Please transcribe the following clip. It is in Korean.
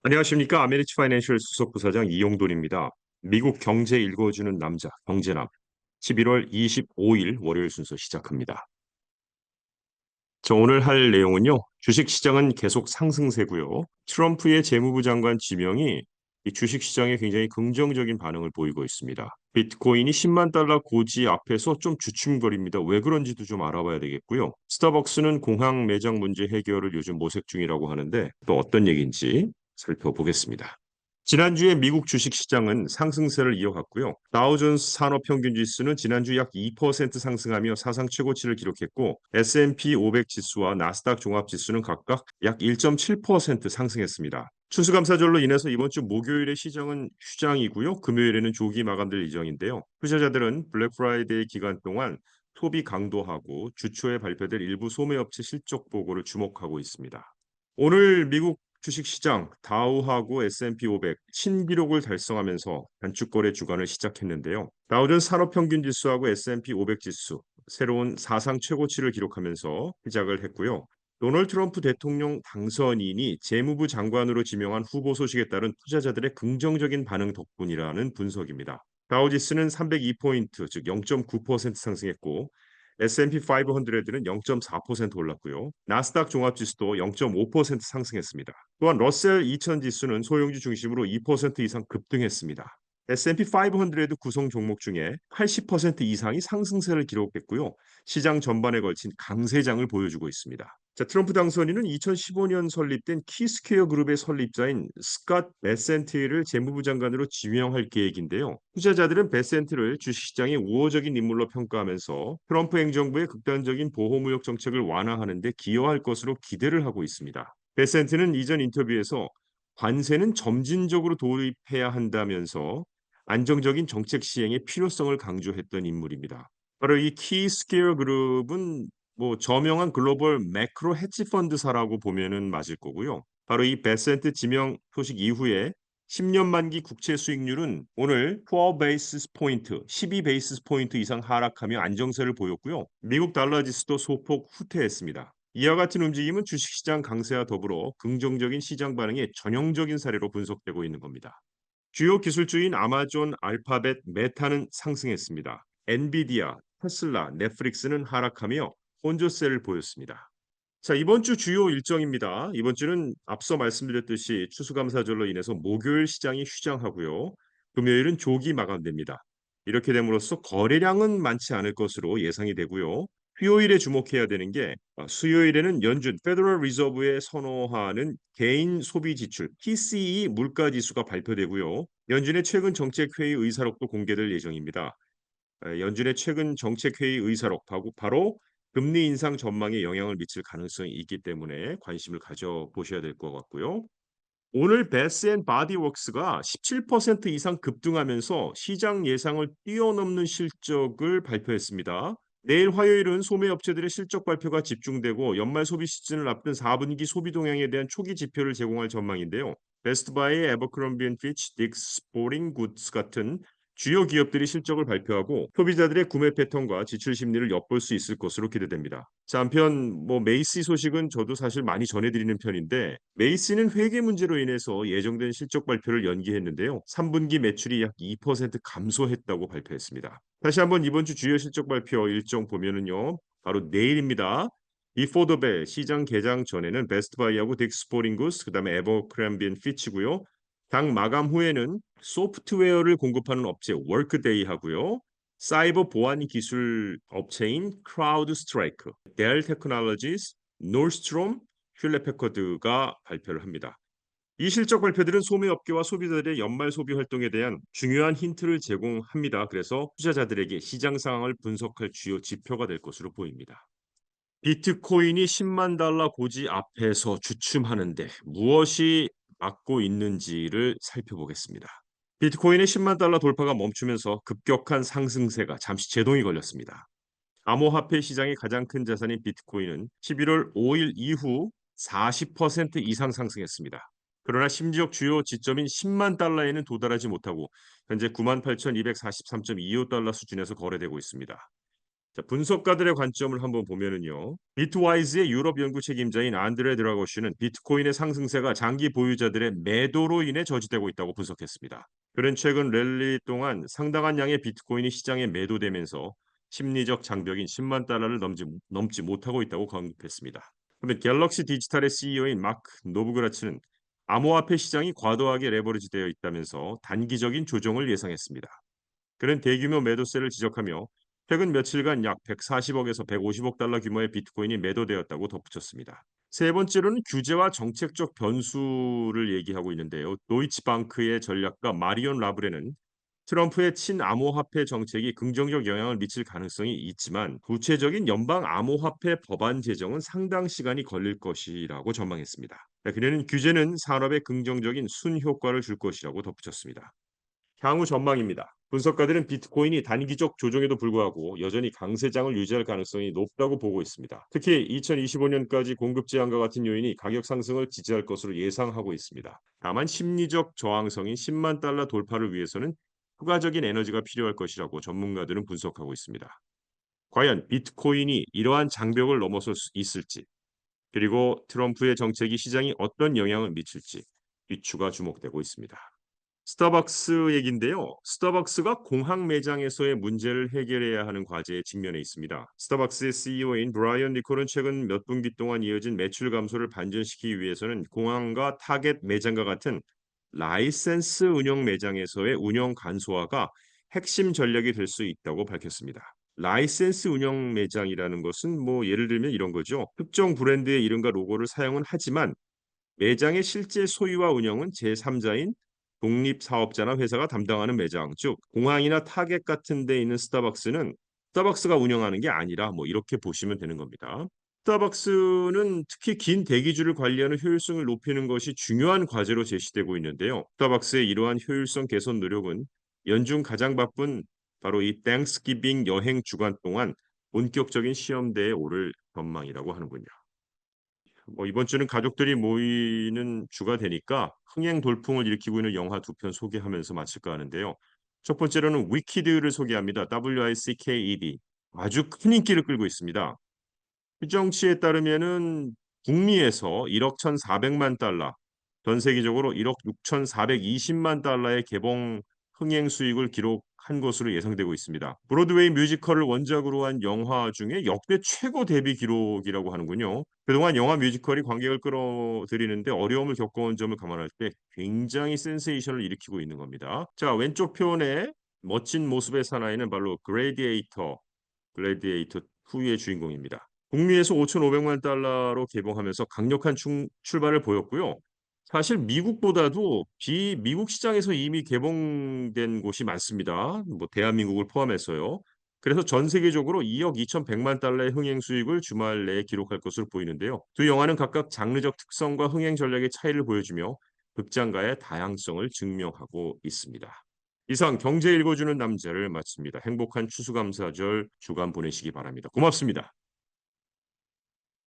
안녕하십니까. 아메리츠 파이낸셜 수석 부사장 이용돈입니다. 미국 경제 읽어주는 남자, 경제남. 11월 25일 월요일 순서 시작합니다. 오늘 할 내용은요. 주식시장은 계속 상승세고요. 트럼프의 재무부 장관 지명이 이 주식시장에 굉장히 긍정적인 반응을 보이고 있습니다. 비트코인이 10만 달러 고지 앞에서 좀 주춤거립니다. 왜 그런지도 좀 알아봐야 되겠고요. 스타벅스는 공항 매장 문제 해결을 요즘 모색 중이라고 하는데 또 어떤 얘기인지 살펴보겠습니다. 지난주에 미국 주식시장은 상승세를 이어갔고요. 다우존스 산업평균지수는 지난주 약 2% 상승하며 사상 최고치를 기록했고 S&P 500 지수와 나스닥 종합지수는 각각 약 1.7% 상승했습니다. 추수감사절로 인해서 이번 주 목요일에 시장은 휴장이고요. 금요일에는 조기 마감될 예정인데요. 투자자들은 블랙 프라이데이 기간 동안 소비 강도하고 주초에 발표될 일부 소매업체 실적 보고를 주목하고 있습니다. 오늘 미국 주식시장 다우하고 S&P 500 신기록을 달성하면서 단축거래 주간을 시작했는데요. 다우존스 산업평균지수하고 S&P 500 지수 새로운 사상 최고치를 기록하면서 시작을 했고요. 도널드 트럼프 대통령 당선인이 재무부 장관으로 지명한 후보 소식에 따른 투자자들의 긍정적인 반응 덕분이라는 분석입니다. 다우지수는 302포인트, 즉 0.9% 상승했고 S&P 500는 0.4% 올랐고요. 나스닥 종합지수도 0.5% 상승했습니다. 또한 러셀 2000 지수는 소형주 중심으로 2% 이상 급등했습니다. S&P 500 구성 종목 중에 80% 이상이 상승세를 기록했고요. 시장 전반에 걸친 강세장을 보여주고 있습니다. 자, 트럼프 당선인은 2015년 설립된 키스퀘어 그룹의 설립자인 스캇 베센트를 재무부 장관으로 지명할 계획인데요. 투자자들은 베센트를 주식시장의 우호적인 인물로 평가하면서 트럼프 행정부의 극단적인 보호무역 정책을 완화하는 데 기여할 것으로 기대를 하고 있습니다. 베센트는 이전 인터뷰에서 관세는 점진적으로 도입해야 한다면서 안정적인 정책 시행의 필요성을 강조했던 인물입니다. 바로 이 키스퀘어 그룹은 저명한 글로벌 매크로 헤지 펀드사라고 보면은 맞을 거고요. 바로 이 베센트 지명 소식 이후에 10년 만기 국채 수익률은 오늘 12 베이시스 포인트, 12 베이시스 포인트 이상 하락하며 안정세를 보였고요. 미국 달러 지수도 소폭 후퇴했습니다. 이와 같은 움직임은 주식시장 강세와 더불어 긍정적인 시장 반응의 전형적인 사례로 분석되고 있는 겁니다. 주요 기술주인 아마존, 알파벳, 메타는 상승했습니다. 엔비디아, 테슬라, 넷플릭스는 하락하며 혼조세를 보였습니다. 자, 이번 주 주요 일정입니다. 이번 주는 앞서 말씀드렸듯이 추수감사절로 인해서 목요일 시장이 휴장하고요. 금요일은 조기 마감됩니다. 이렇게 됨으로써 거래량은 많지 않을 것으로 예상이 되고요. 수요일에 주목해야 되는 게 수요일에는 연준 페더럴 리저브에 선호하는 개인 소비 지출 PCE 물가 지수가 발표되고요. 연준의 최근 정책 회의 의사록도 공개될 예정입니다. 연준의 최근 정책회의 의사록 바로 금리 인상 전망에 영향을 미칠 가능성이 있기 때문에 관심을 가져보셔야 될 것 같고요. 오늘 베스앤바디웍스가 17% 이상 급등하면서 시장 예상을 뛰어넘는 실적을 발표했습니다. 내일 화요일은 소매업체들의 실적 발표가 집중되고 연말 소비 시즌을 앞둔 4분기 소비 동향에 대한 초기 지표를 제공할 전망인데요. 베스트바이, 에버크롬비 앤 피치, 딕스 스포링 굿즈 같은 주요 기업들이 실적을 발표하고 소비자들의 구매 패턴과 지출 심리를 엿볼 수 있을 것으로 기대됩니다. 자, 한편 메이시 소식은 저도 사실 많이 전해드리는 편인데 메이시는 회계 문제로 인해서 예정된 실적 발표를 연기했는데요. 3분기 매출이 약 2% 감소했다고 발표했습니다. 다시 한번 이번 주 주요 실적 발표 일정 보면은요. 바로 내일입니다. 비포 더 벨 시장 개장 전에는 베스트바이하고 딕스포링구스 그다음에 에버크램비 앤 피치고요. 당 마감 후에는 소프트웨어를 공급하는 업체 워크데이 하고요. 사이버 보안 기술 업체인 크라우드 스트라이크, 델 테크놀로지스, 노스트롬, ���렛패커드가 발표를 합니다. 이 실적 발표들은 소매업계와 소비자들의 연말 소비 활동에 대한 중요한 힌트를 제공합니다. 그래서 투자자들에게 시장 상황을 분석할 주요 지표가 될 것으로 보입니다. 비트코인이 10만 달러 고지 앞에서 주춤하는데 무엇이 막고 있는지를 살펴보겠습니다. 비트코인의 10만 달러 돌파가 멈추면서 급격한 상승세가 잠시 제동이 걸렸습니다. 암호화폐 시장의 가장 큰 자산인 비트코인은 11월 5일 이후 40% 이상 상승했습니다. 그러나 심지어 주요 지점인 10만 달러에는 도달하지 못하고 현재 98,243.25달러 수준에서 거래되고 있습니다. 자, 분석가들의 관점을 한번 보면은요. 비트와이즈의 유럽 연구 책임자인 안드레 드라고시는 비트코인의 상승세가 장기 보유자들의 매도로 인해 저지되고 있다고 분석했습니다. 그는 최근 랠리 동안 상당한 양의 비트코인이 시장에 매도되면서 심리적 장벽인 10만 달러를 넘지 못하고 있다고 언급했습니다. 그런데 갤럭시 디지털의 CEO인 마크 노브그라츠는 암호화폐 시장이 과도하게 레버리지되어 있다면서 단기적인 조정을 예상했습니다. 그는 대규모 매도세를 지적하며 최근 며칠간 약 140억에서 150억 달러 규모의 비트코인이 매도되었다고 덧붙였습니다. 세 번째로는 규제와 정책적 변수를 얘기하고 있는데요. 도이치방크의 전략가 마리온 라브레는 트럼프의 친암호화폐 정책이 긍정적 영향을 미칠 가능성이 있지만 구체적인 연방 암호화폐 법안 제정은 상당 시간이 걸릴 것이라고 전망했습니다. 그녀는 규제는 산업에 긍정적인 순효과를 줄 것이라고 덧붙였습니다. 향후 전망입니다. 분석가들은 비트코인이 단기적 조정에도 불구하고 여전히 강세장을 유지할 가능성이 높다고 보고 있습니다. 특히 2025년까지 공급 제한과 같은 요인이 가격 상승을 지지할 것으로 예상하고 있습니다. 다만 심리적 저항성인 10만 달러 돌파를 위해서는 추가적인 에너지가 필요할 것이라고 전문가들은 분석하고 있습니다. 과연 비트코인이 이러한 장벽을 넘어설 수 있을지, 그리고 트럼프의 정책이 시장에 어떤 영향을 미칠지 귀추가 주목되고 있습니다. 스타벅스 얘긴데요. 스타벅스가 공항 매장에서의 문제를 해결해야 하는 과제에 직면해 있습니다. 스타벅스의 CEO인 브라이언 니콜은 최근 몇 분기 동안 이어진 매출 감소를 반전시키기 위해서는 공항과 타겟 매장과 같은 라이센스 운영 매장에서의 운영 간소화가 핵심 전략이 될 수 있다고 밝혔습니다. 라이센스 운영 매장이라는 것은 뭐 예를 들면 이런 거죠. 특정 브랜드의 이름과 로고를 사용은 하지만 매장의 실제 소유와 운영은 제3자인 독립사업자나 회사가 담당하는 매장, 즉 공항이나 타겟 같은 데 있는 스타벅스는 스타벅스가 운영하는 게 아니라 뭐 이렇게 보시면 되는 겁니다. 스타벅스는 특히 긴 대기줄을 관리하는 효율성을 높이는 것이 중요한 과제로 제시되고 있는데요. 스타벅스의 이러한 효율성 개선 노력은 연중 가장 바쁜 바로 이 땡스기빙 여행 주간 동안 본격적인 시험대에 오를 전망이라고 하는군요. 뭐 이번 주는 가족들이 모이는 주가 되니까 흥행 돌풍을 일으키고 있는 영화 두 편 소개하면서 마칠까 하는데요. 첫 번째로는 위키드를 소개합니다. WICKED. 아주 큰 인기를 끌고 있습니다. 추정치에 따르면은 북미에서 1억 1,400만 달러, 전 세계적으로 1억 6,420만 달러의 개봉 흥행 수익을 기록한 것으로 예상되고 있습니다. 브로드웨이 뮤지컬을 원작으로 한 영화 중에 역대 최고 대비 기록이라고 하는군요. 그동안 영화 뮤지컬이 관객을 끌어들이는데 어려움을 겪어온 점을 감안할 때 굉장히 센세이션을 일으키고 있는 겁니다. 자, 왼쪽 표에 멋진 모습의 사나이는 바로 글래디에이터 2의 주인공입니다. 북미에서 5,500만 달러로 개봉하면서 강력한 출발을 보였고요. 사실 미국보다도 비미국 시장에서 이미 개봉된 곳이 많습니다. 뭐 대한민국을 포함해서요. 그래서 전 세계적으로 2억 2,100만 달러의 흥행 수익을 주말 내에 기록할 것으로 보이는데요. 두 영화는 각각 장르적 특성과 흥행 전략의 차이를 보여주며 극장가의 다양성을 증명하고 있습니다. 이상 경제 읽어주는 남자를 마칩니다. 행복한 추수감사절 주간 보내시기 바랍니다. 고맙습니다.